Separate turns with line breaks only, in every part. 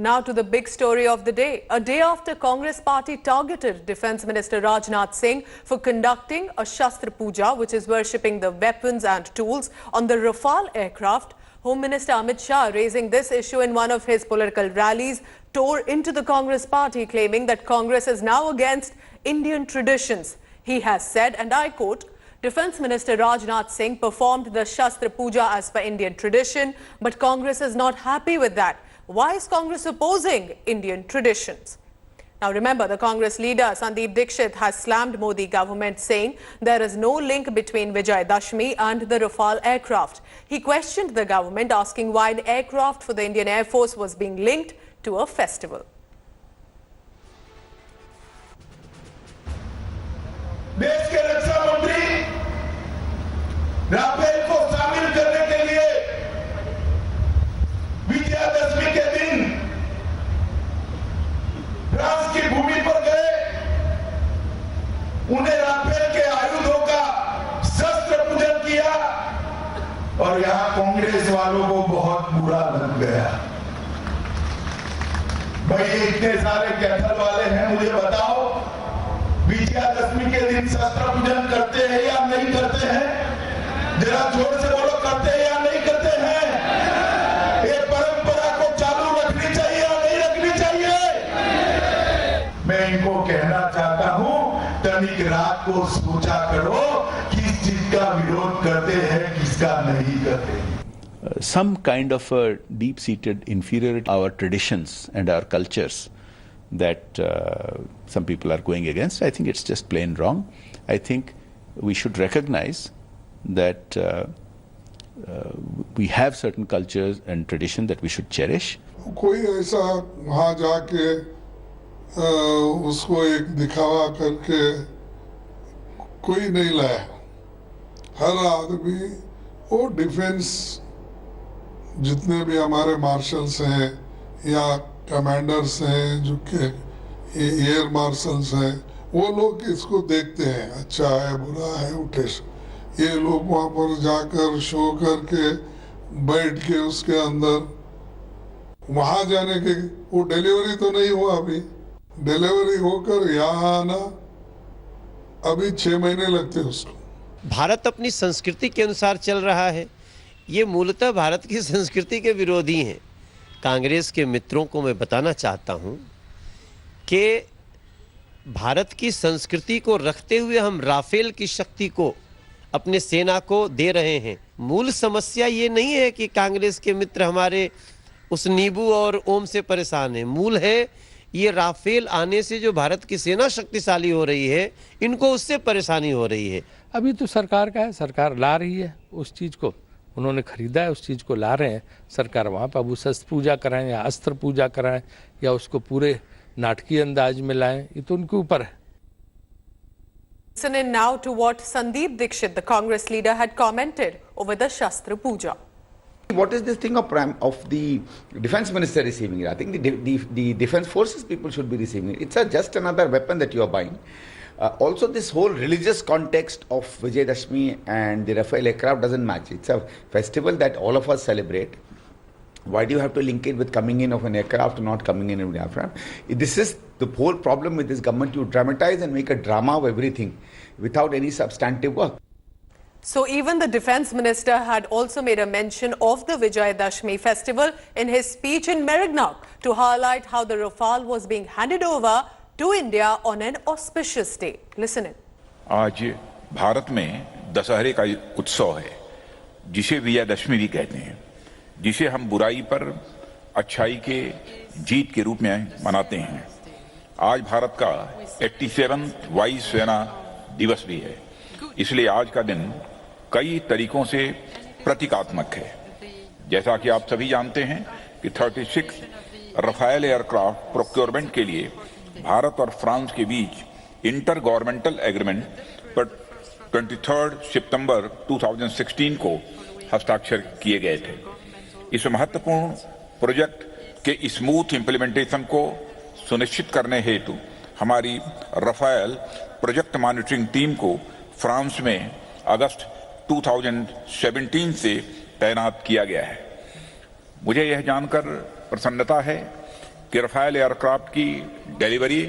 Now to the big story of the day. A day after Congress party targeted Defence Minister Rajnath Singh for conducting a Shastra Puja, which is worshipping the weapons and tools on the Rafale aircraft, Home Minister Amit Shah, raising this issue in one of his political rallies, tore into the Congress party, claiming that Congress is now against Indian traditions. He has said, and I quote, Defence Minister Rajnath Singh performed the Shastra Puja as per Indian tradition, but Congress is not happy with that. Why is Congress opposing Indian traditions? Now remember, the Congress leader Sandeep Dixit has slammed Modi government, saying there is no link between Vijay Dashmi and the Rafale aircraft. He questioned the government, asking why an aircraft for the Indian Air Force was being linked to a festival.
देश के रक्षा मंत्री Rafale को शामिल करने के लिए विजयादशमी के दिन फ्रांस की भूमि पर गए, उन्हें राफेल के आयुधों का शस्त्र पूजन किया और यहां कांग्रेस वालों को बहुत बुरा लग गया। भाई इतने सारे कैथल वाले हैं, मुझे बताओ विजयादशमी के दिन शस्त्र पूजन करते हैं या नहीं करते हैं? जरा जोर से बोलो, करते हैं या नहीं करते हैं? ये परंपरा को चालू रखनी चाहिए या नहीं रखनी चाहिए? मैं इनको कहना चाहता हूं, तनिक रात को सोचा करो किस चीज का विरोध करते हैं, किसका नहीं करते।
Some kind of a deep-seated inferiority our traditions and our cultures that some people are going against. I think it's just plain wrong. I think we should recognize that we have certain cultures and traditions that we should cherish.
कोई ऐसा वहाँ जाके उसको एक दिखावा करके कोई नहीं लाया। हर आदमी वो डिफेंस जितने भी हमारे मार्शल्स हैं या कमांडर्स हैं, जो के एयर मार्शल्स हैं, वो लोग इसको देखते हैं, अच्छा है बुरा है उठे। ये लोग वहाँ पर जाकर शो करके बैठ के उसके अंदर वहाँ जाने के, वो डिलीवरी तो नहीं हुआ अभी, डिलीवरी होकर यहाँ आना अभी 6 महीने लगते उसको।
भारत अपनी संस्कृति के अनुसार चल रहा है, ये मूलतः भारत की संस्कृति के विरोधी हैं। कांग्रेस के मित्रों को मैं बताना चाहता हूं कि भारत की संस्कृति को रखते हुए हम राफेल की शक्ति को अपने सेना को दे रहे हैं। मूल समस्या ये नहीं है कि कांग्रेस के मित्र हमारे उस नींबू और ओम से परेशान हैं। मूल है ये राफेल आने से जो भारत की सेना शक्तिशाली हो रही है, इनको उससे परेशानी हो रही है।
अभी तो सरकार का है, सरकार ला रही है उस चीज़ को, उन्होंने खरीदा है, उस चीज़ को ला रहे हैं। सरकार वहाँ पर अब शस्त्र पूजा कराएं या अस्त्र पूजा कराएं या उसको पूरे नाटकीय अंदाज में लाएं, ये तो उनके ऊपर है।
Listen in now to what Sandeep Dixit, the Congress leader, had commented over the Shastra Puja.
What is this thing of the defense minister receiving it? I think the defense forces people should be receiving it. It's just another weapon that you are buying. Also, this whole religious context of Vijay Dashmi and the Rafale aircraft doesn't match. It's a festival that all of us celebrate. Why do you have to link it with coming in of an aircraft or not coming in of an aircraft? This is the whole problem with this government. You dramatize and make a drama of everything without any substantive work.
So even the defence minister had also made a mention of the Vijay Dashmi festival in his speech in Merignac to highlight how the Rafale was being handed over to India on an auspicious day. Listen in.
आज भारत में दशहरे का उत्सव है, जिसे विजयदशमी भी कहते हैं, जिसे हम बुराई पर अच्छाई के जीत के रूप में मनाते हैं। आज भारत का 87वां वायु सेना दिवस भी है, इसलिए आज का दिन कई तरीकों से प्रतीकात्मक है। जैसा कि आप सभी जानते हैं कि 36 रफाल एयरक्राफ्ट प्रोक्योरमेंट के लिए भारत और फ्रांस के बीच इंटर गवर्नमेंटल एग्रीमेंट पर 23 सितंबर 2016 को हस्ताक्षर किए गए थे। इस महत्वपूर्ण प्रोजेक्ट के स्मूथ इंप्लीमेंटेशन को सुनिश्चित करने हेतु हमारी रफाल प्रोजेक्ट मॉनिटरिंग टीम को फ्रांस में अगस्त 2017 से तैनात किया गया है। मुझे यह जानकर प्रसन्नता है कि रफाल एयरक्राफ्ट की डिलीवरी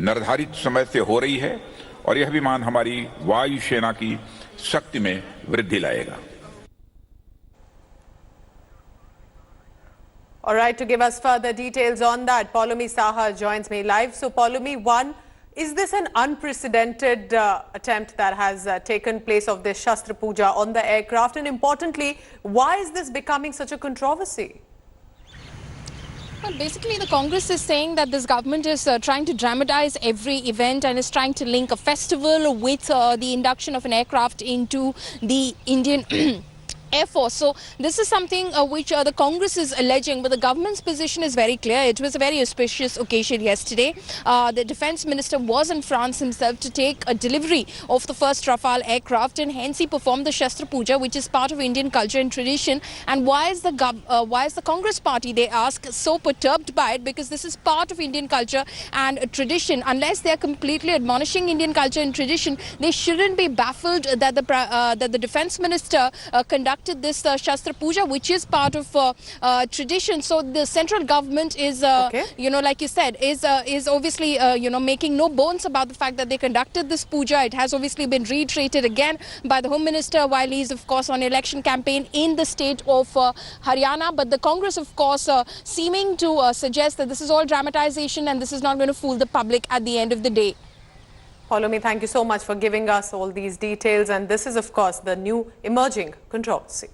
निर्धारित समय से हो रही है और यह विमान हमारी वायुसेना की शक्ति में वृद्धि लाएगा।
All right, to give us further details on that, Poulomi Saha joins me live. So, Poulomi, one, is this an unprecedented attempt that has taken place of this Shastra Puja on the aircraft? And importantly, why is this becoming such a controversy?
Well, basically, the Congress is saying that this government is trying to dramatize every event and is trying to link a festival with the induction of an aircraft into the Indian Air Force. So this is something which the Congress is alleging, but the government's position is very clear. It was a very auspicious occasion yesterday. The defense minister was in France himself to take a delivery of the first Rafale aircraft, and hence he performed the Shastra Puja, which is part of Indian culture and tradition. And why is the Congress party, they ask, so perturbed by it? Because this is part of Indian culture and tradition. Unless they are completely admonishing Indian culture and tradition, they shouldn't be baffled that the defense minister conducted this Shastra Puja, which is part of tradition. So the central government is, like you said, is obviously, making no bones about the fact that they conducted this puja. It has obviously been reiterated again by the Home Minister while he is, of course, on election campaign in the state of Haryana. But the Congress, of course, seeming to suggest that this is all dramatization and this is not going to fool the public at the end of the day.
Poulomi, thank you so much for giving us all these details. And this is, of course, the new emerging controversy.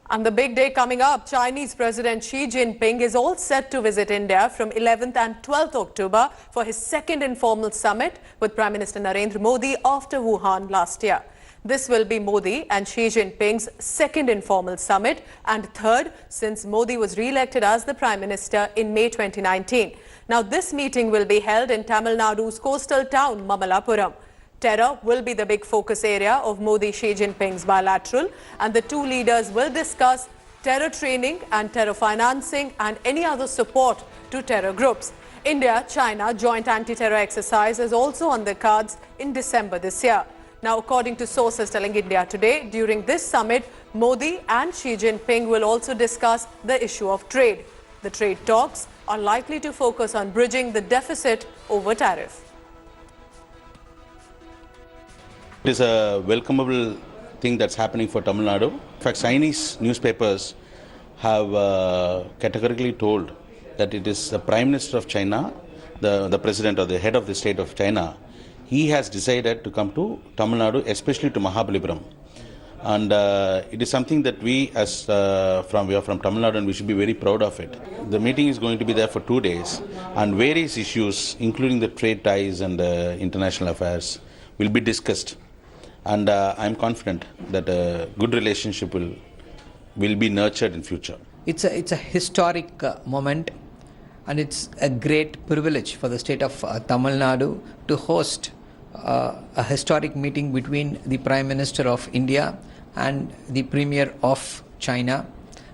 And the big day coming up, Chinese President Xi Jinping is all set to visit India from 11th and 12th October for his second informal summit with Prime Minister Narendra Modi after Wuhan last year. This will be Modi and Xi Jinping's second informal summit and third since Modi was re-elected as the Prime Minister in May 2019. Now, this meeting will be held in Tamil Nadu's coastal town, Mamallapuram. Terror will be the big focus area of Modi-Xi Jinping's bilateral, and the two leaders will discuss terror training and terror financing and any other support to terror groups. India-China joint anti-terror exercise is also on the cards in December this year. Now, according to sources telling India Today, during this summit, Modi and Xi Jinping will also discuss the issue of trade. The trade talks are likely to focus on bridging the deficit over tariff.
It is a welcomable thing that's happening for Tamil Nadu. In fact, Chinese newspapers have categorically told that it is the Prime Minister of China, the President or the head of the state of China, he has decided to come to Tamil Nadu, especially to Mahabalipuram. And it is something that we are from Tamil Nadu and we should be very proud of it. The meeting is going to be there for 2 days and various issues, including the trade ties and international affairs, will be discussed. And I am confident that a good relationship will be nurtured in future.
It's a historic moment, and it's a great privilege for the state of Tamil Nadu to host a historic meeting between the Prime Minister of India and the Premier of China.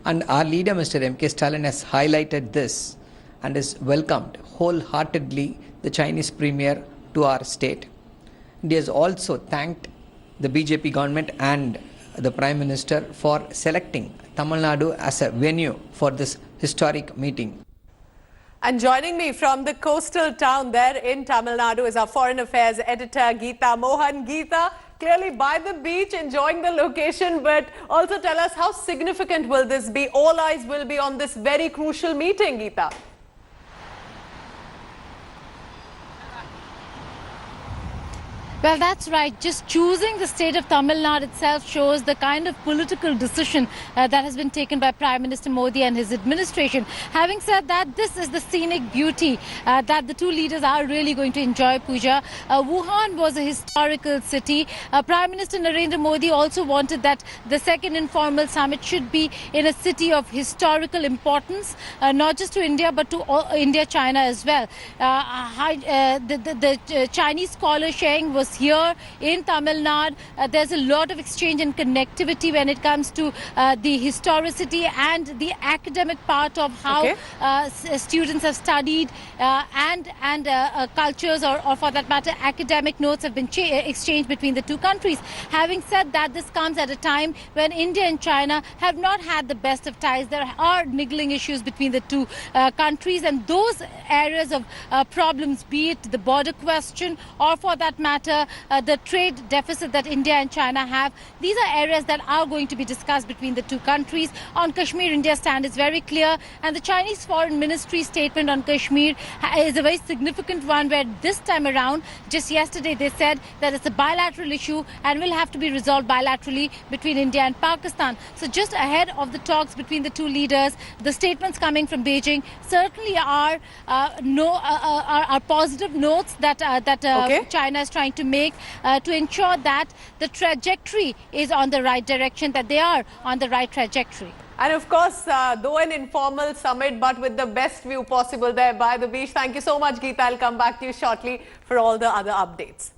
And our leader, Mr. M.K. Stalin, has highlighted this and has welcomed wholeheartedly the Chinese Premier to our state. And he has also thanked the BJP government and the Prime Minister for selecting Tamil Nadu as a venue for this historic meeting.
And joining me from the coastal town there in Tamil Nadu is our Foreign Affairs editor, Geeta Mohan. Geeta, clearly by the beach, enjoying the location, but also tell us how significant will this be? All eyes will be on this very crucial meeting, Geeta.
Well, that's right. Just choosing the state of Tamil Nadu itself shows the kind of political decision that has been taken by Prime Minister Modi and his administration. Having said that, this is the scenic beauty that the two leaders are really going to enjoy, Puja. Wuhan was a historical city. Prime Minister Narendra Modi also wanted that the second informal summit should be in a city of historical importance, not just to India, but to India-China as well. The Chinese scholar Sheng was because here in Tamil Nadu, there's a lot of exchange and connectivity when it comes to the historicity and the academic part of how students have studied and cultures or for that matter academic notes have been exchanged between the two countries. Having said that, this comes at a time when India and China have not had the best of ties. There are niggling issues between the two countries, and those areas of problems, be it the border question or for that matter the trade deficit that India and China have, these are areas that are going to be discussed between the two countries. On Kashmir, India's stand is very clear, and the Chinese Foreign Ministry statement on Kashmir is a very significant one, where this time around, just yesterday, they said that it's a bilateral issue and will have to be resolved bilaterally between India and Pakistan. So just ahead of the talks between the two leaders, the statements coming from Beijing certainly are positive notes that China is trying to make to ensure that the trajectory is on the right direction, that they are on the right trajectory.
And of course, though an informal summit, but with the best view possible there by the beach. Thank you so much, Geeta. I'll come back to you shortly for all the other updates.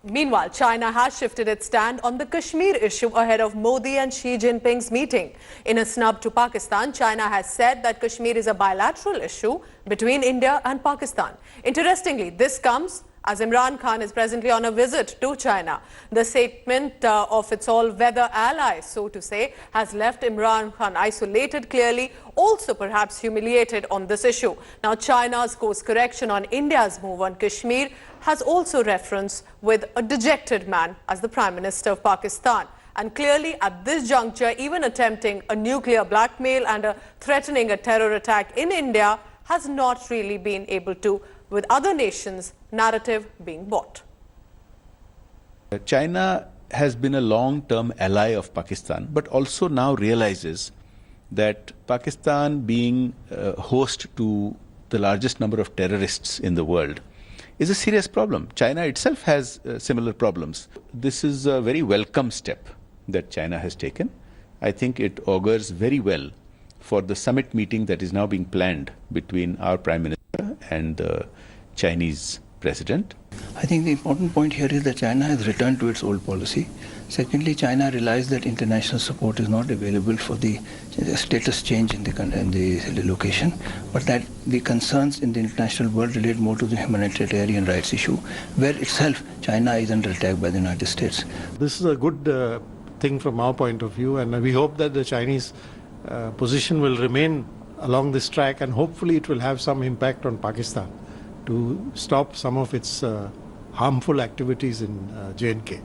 Meanwhile, China has shifted its stand on the Kashmir issue ahead of Modi and Xi Jinping's meeting. In a snub to Pakistan, China has said that Kashmir is a bilateral issue between India and Pakistan. Interestingly, this comes as Imran Khan is presently on a visit to China. The statement of its all-weather ally, so to say, has left Imran Khan isolated, clearly also perhaps humiliated on this issue. Now, China's course correction on India's move on Kashmir has also reference with a dejected man as the Prime Minister of Pakistan. And clearly at this juncture, even attempting a nuclear blackmail and threatening a terror attack in India has not really been able to, with other nations' narrative being bought.
China has been a long-term ally of Pakistan, but also now realizes that Pakistan, being host to the largest number of terrorists in the world, is a serious problem. China itself has similar problems. This is a very welcome step that China has taken. I think it augurs very well for the summit meeting that is now being planned between our Prime Minister and the Chinese President.
I think the important point here is that China has returned to its old policy. Secondly, China realized that international support is not available for the status change in the location, but that the concerns in the international world relate more to the humanitarian rights issue, where itself China is under attack by the United States.
This is a good thing from our point of view, and we hope that the Chinese position will remain along this track, and hopefully it will have some impact on Pakistan to stop some of its harmful activities in J&K.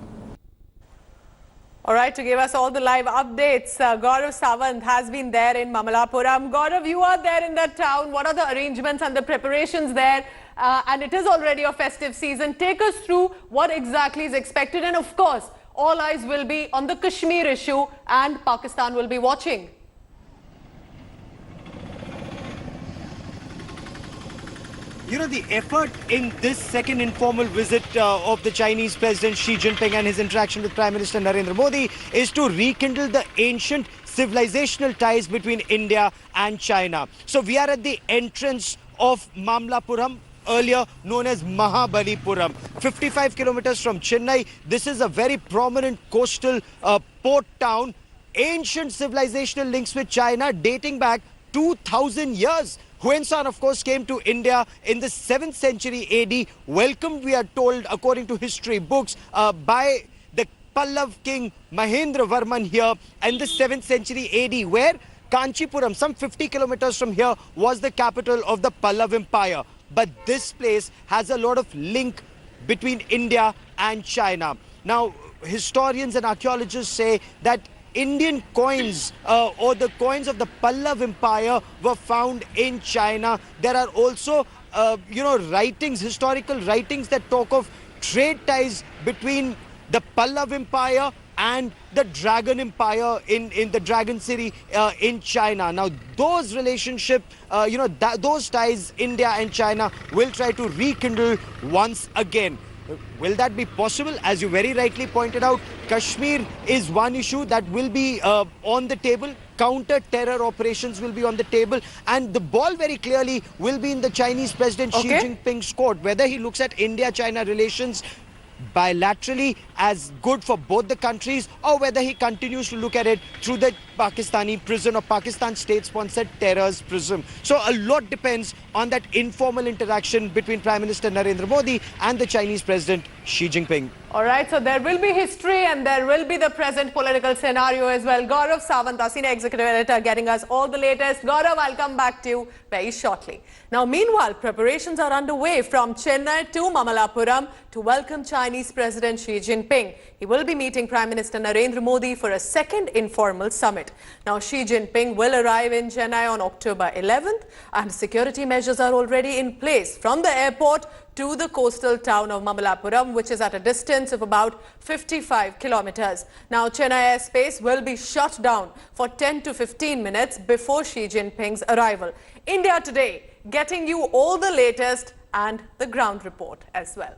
All right, to give us all the live updates, Gaurav Sawant has been there in Mamalapuram. Gaurav, you are there in that town. What are the arrangements and the preparations there? And it is already a festive season. Take us through what exactly is expected. And of course, all eyes will be on the Kashmir issue, and Pakistan will be watching.
You know, the effort in this second informal visit of the Chinese President Xi Jinping and his interaction with Prime Minister Narendra Modi is to rekindle the ancient civilizational ties between India and China. So we are at the entrance of Mamlapuram, earlier known as Mahabalipuram, 55 kilometers from Chennai. This is a very prominent coastal port town. Ancient civilizational links with China dating back 2,000 years. Huanshan, of course, came to India in the 7th century AD, welcomed, we are told, according to history books, by the Pallav king Mahendra Varman here in the 7th century AD, where Kanchipuram, some 50 kilometers from here, was the capital of the Pallav Empire. But this place has a lot of link between India and China. Now, historians and archaeologists say that Indian coins or the coins of the Pallav Empire were found in China. There are also, writings, historical writings that talk of trade ties between the Pallav Empire and the Dragon Empire in the Dragon City in China. Now, those relationships, those ties, India and China will try to rekindle once again. Will that be possible? As you very rightly pointed out, Kashmir is one issue that will be on the table. Counter-terror operations will be on the table. And the ball very clearly will be in the Chinese President Xi Jinping's court. Whether he looks at India-China relations bilaterally as good for both the countries, or whether he continues to look at it through the Pakistani prism or Pakistan state-sponsored terror's prism. So a lot depends on that informal interaction between Prime Minister Narendra Modi and the Chinese President Xi Jinping.
All right, so there will be history and there will be the present political scenario as well. Gaurav Sawant, our senior executive editor, getting us all the latest. Gaurav, I'll come back to you very shortly. Now, meanwhile, preparations are underway from Chennai to Mamallapuram to welcome Chinese President Xi Jinping. He will be meeting Prime Minister Narendra Modi for a second informal summit. Now, Xi Jinping will arrive in Chennai on October 11th and security measures are already in place from the airport to the coastal town of Mamallapuram, which is at a distance of about 55 kilometers. Now, Chennai airspace will be shut down for 10 to 15 minutes before Xi Jinping's arrival. India Today, getting you all the latest and the ground report as well.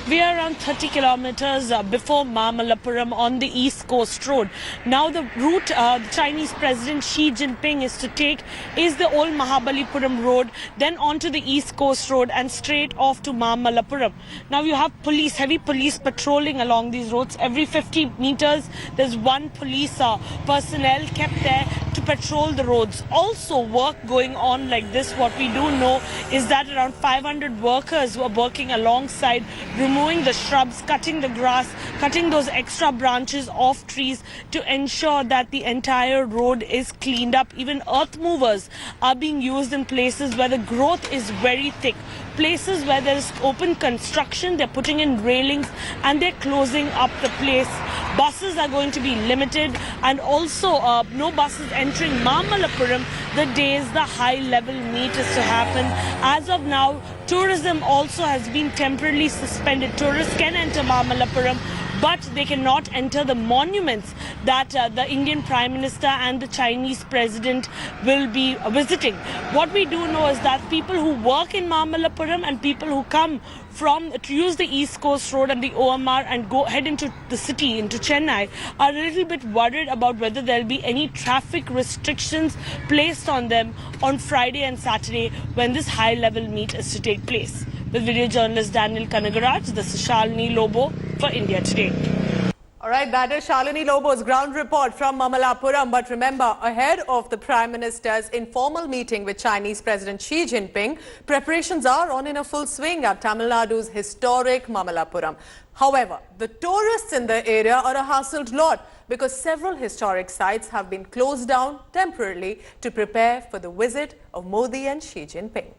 We are around 30 kilometers before Mamallapuram on the East Coast Road. Now the route the Chinese President Xi Jinping is to take is the old Mahabalipuram Road, then onto the East Coast Road and straight off to Mamallapuram. Now you have police, heavy police patrolling along these roads. Every 50 meters there's one police personnel kept there to patrol the roads. Also work going on like this. What we do know is that around 500 workers were working alongside removing the shrubs, cutting the grass, cutting those extra branches off trees to ensure that the entire road is cleaned up. Even earth movers are being used in places where the growth is very thick. Places where there is open construction, they're putting in railings and they're closing up the place. Buses are going to be limited and also no buses entering Mamallapuram the days the high-level meet is to happen. As of now, tourism also has been temporarily suspended. Tourists can enter Mamallapuram, but they cannot enter the monuments that the Indian Prime Minister and the Chinese President will be visiting. What we do know is that people who work in Mamallapuram and people who come to use the East Coast Road and the OMR and head into the city, into Chennai, are a little bit worried about whether there will be any traffic restrictions placed on them on Friday and Saturday when this high-level meet is to take place. With video journalist Daniel Kanagaraj, this is Shalini Lobo for India Today.
All right, that is Shalini Lobo's ground report from Mamallapuram. But remember, ahead of the Prime Minister's informal meeting with Chinese President Xi Jinping, preparations are on in a full swing at Tamil Nadu's historic Mamallapuram. However, the tourists in the area are a hassled lot because several historic sites have been closed down temporarily to prepare for the visit of Modi and Xi Jinping.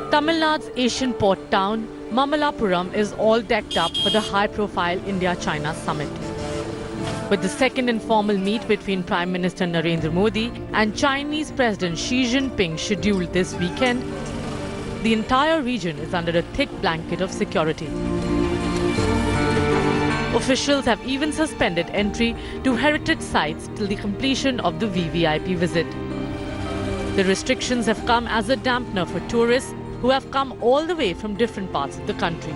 Tamil Nadu's Asian port town, Mamallapuram is all decked up for the high-profile India-China summit. With the second informal meet between Prime Minister Narendra Modi and Chinese President Xi Jinping scheduled this weekend, the entire region is under a thick blanket of security. Officials have even suspended entry to heritage sites till the completion of the VVIP visit. The restrictions have come as a dampener for tourists who have come all the way from different parts of the country.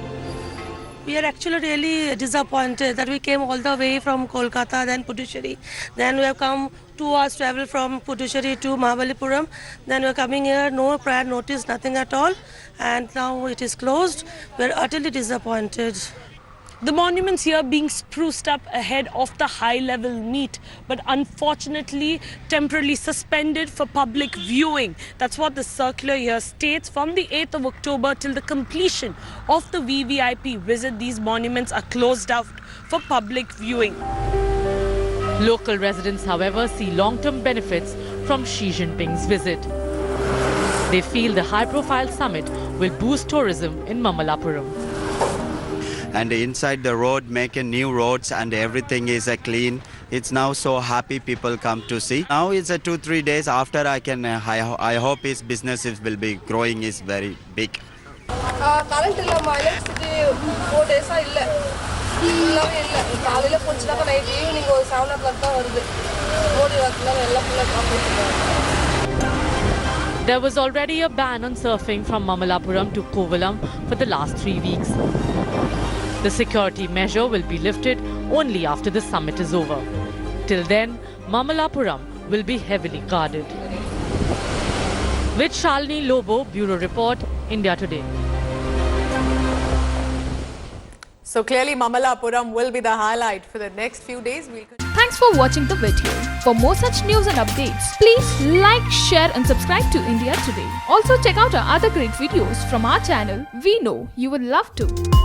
We are actually really disappointed that we came all the way from Kolkata, then Puducherry. Then we have come 2 hours travel from Puducherry to Mahabalipuram. Then we are coming here, no prior notice, nothing at all. And now it is closed. We are utterly disappointed.
The monuments here being spruced up ahead of the high-level meet, but unfortunately temporarily suspended for public viewing. That's what the circular here states. From the 8th of October till the completion of the VVIP visit, these monuments are closed out for public viewing.
Local residents, however, see long-term benefits from Xi Jinping's visit. They feel the high-profile summit will boost tourism in Mamallapuram.
And inside the road, making new roads and everything is clean. It's now so happy people come to see. Now it's 2-3 days after I hope his businesses will be growing is very big.
Current electricity 4 days
There was already a ban on surfing from Mamallapuram to Kovalam for the last 3 weeks. The security measure will be lifted only after the summit is over. Till then, Mamallapuram will be heavily guarded. With Shalini Lobo, Bureau Report, India Today.
So clearly Mamallapuram will be the highlight for the next few days.
Thanks for watching the video. For more such news and updates, please like, share and subscribe to India Today. Also check out our other great videos from our channel. We know you would love to.